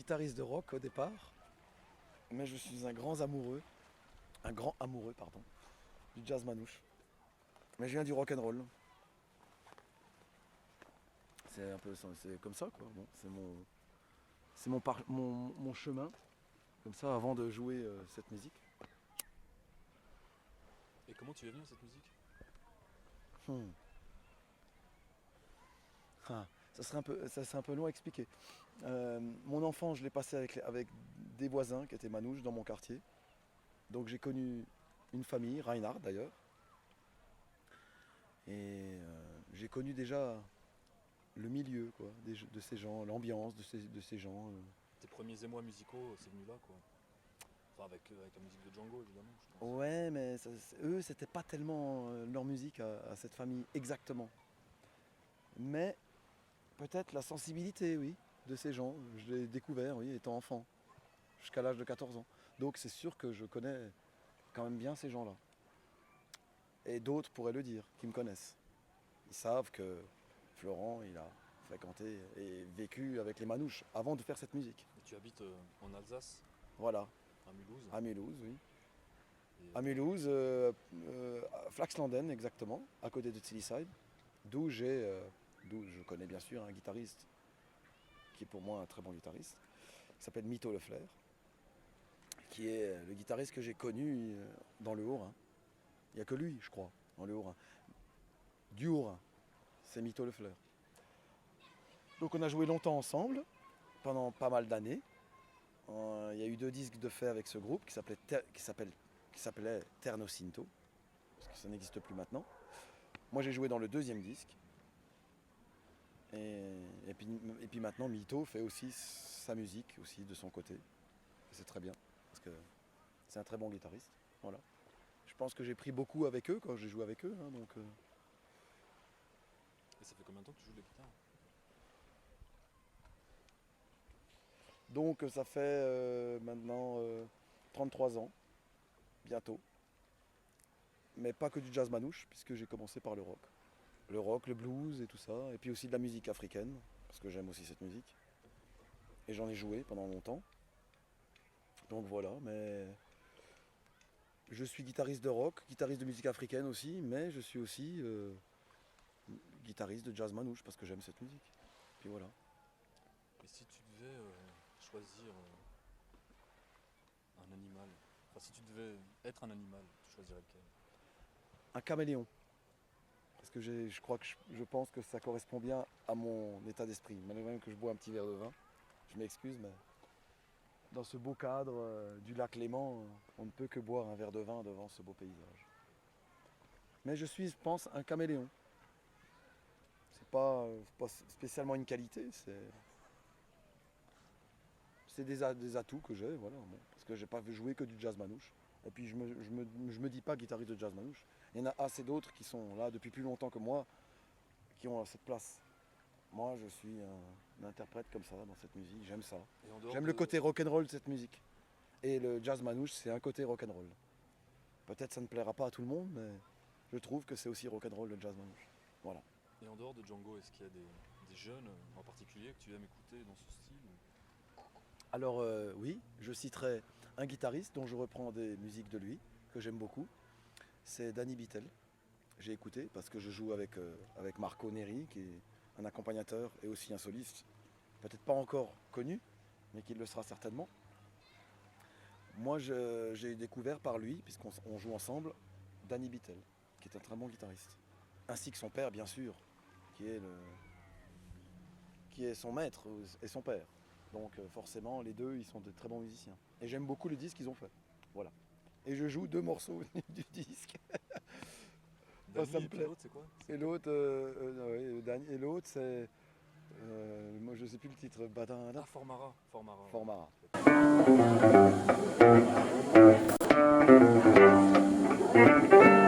guitariste de rock au départ, mais je suis un grand amoureux, pardon, du jazz manouche. Mais je viens du rock and roll. C'est un peu, c'est comme ça quoi. Bon, mon chemin, comme ça, avant de jouer cette musique. Et comment tu es venu à cette musique? Hmm. Ah, ça serait un peu long à expliquer. Mon enfant, je l'ai passé avec des voisins qui étaient manouches dans mon quartier. Donc j'ai connu une famille, Reinhard d'ailleurs. Et j'ai connu déjà le milieu quoi, de ces gens, l'ambiance de ces gens. Tes premiers émois musicaux, c'est venu là quoi. Enfin avec la musique de Django évidemment, je pense. Ouais, mais eux, c'était pas tellement leur musique à cette famille exactement. Mais peut-être la sensibilité, oui, de ces gens. Je l'ai découvert, oui, étant enfant, jusqu'à l'âge de 14 ans. Donc c'est sûr que je connais quand même bien ces gens-là. Et d'autres pourraient le dire, qui me connaissent. Ils savent que Florent, il a fréquenté et vécu avec les manouches avant de faire cette musique. Et tu habites en Alsace, Voilà, à Mulhouse. à Mulhouse, oui. Et, À Mulhouse, à Flaxlanden exactement, à côté de Tillisheim, d'où je connais bien sûr un guitariste qui est pour moi un très bon guitariste, qui s'appelle Mito Lefler, qui est le guitariste que j'ai connu dans le Haut-Rhin. Il n'y a que lui, je crois, dans le Haut-Rhin. Du Haut-Rhin, c'est Mito Lefler. Donc on a joué longtemps ensemble, pendant pas mal d'années. Il y a eu 2 disques de fait avec ce groupe qui s'appelait Terno Cinto, parce que ça n'existe plus maintenant. Moi j'ai joué dans le 2e disque. Et puis maintenant Mito fait aussi sa musique aussi de son côté. C'est très bien, parce que c'est un très bon guitariste. Voilà. Je pense que j'ai pris beaucoup avec eux quand j'ai joué avec eux. et ça fait combien de temps que tu joues de la guitare? Donc ça fait maintenant 33 ans, bientôt. Mais pas que du jazz manouche, puisque j'ai commencé par le rock. Le rock, le blues et tout ça, et puis aussi de la musique africaine, parce que j'aime aussi cette musique. Et j'en ai joué pendant longtemps. Donc voilà, mais je suis guitariste de rock, guitariste de musique africaine aussi, mais je suis aussi guitariste de jazz manouche, parce que j'aime cette musique. Puis voilà. Et si tu devais choisir un animal, enfin si tu devais être un animal, tu choisirais lequel? Un caméléon. Parce que je crois que je pense que ça correspond bien à mon état d'esprit. Malgré même que je bois un petit verre de vin, je m'excuse, mais dans ce beau cadre du lac Léman, on ne peut que boire un verre de vin devant ce beau paysage. Mais je suis, je pense, un caméléon. C'est pas spécialement une qualité, c'est des atouts que j'ai, voilà. Bon, parce que j'ai pas joué que du jazz manouche. Et puis je me dis pas guitariste de jazz manouche. Il y en a assez d'autres qui sont là depuis plus longtemps que moi, qui ont cette place. Moi, je suis un interprète comme ça dans cette musique, j'aime ça. Et en dehors J'aime de... le côté rock'n'roll de cette musique. Et le jazz manouche, c'est un côté rock'n'roll. Peut-être ça ne plaira pas à tout le monde, mais je trouve que c'est aussi rock'n'roll le jazz manouche. Voilà. Et en dehors de Django, est-ce qu'il y a des jeunes en particulier que tu aimes écouter dans ce style Alors oui, je citerai un guitariste dont je reprends des musiques de lui, que j'aime beaucoup. C'est Danny Bittel. J'ai écouté parce que je joue avec Marco Neri, qui est un accompagnateur et aussi un soliste, peut-être pas encore connu, mais qui le sera certainement. Moi, j'ai découvert par lui, puisqu'on joue ensemble, Danny Bittel, qui est un très bon guitariste. Ainsi que son père, bien sûr, qui est, qui est son maître et son père. Donc forcément, les deux, ils sont de très bons musiciens. Et j'aime beaucoup le disque qu'ils ont fait. Voilà. Et je joue 2 morceaux du disque. Dany, ça me et puis plaît. l'autre c'est quoi? Et l'autre, et l'autre, c'est, moi je sais plus le titre, Badana. Ah, Formara. Formara. Formara. Ouais.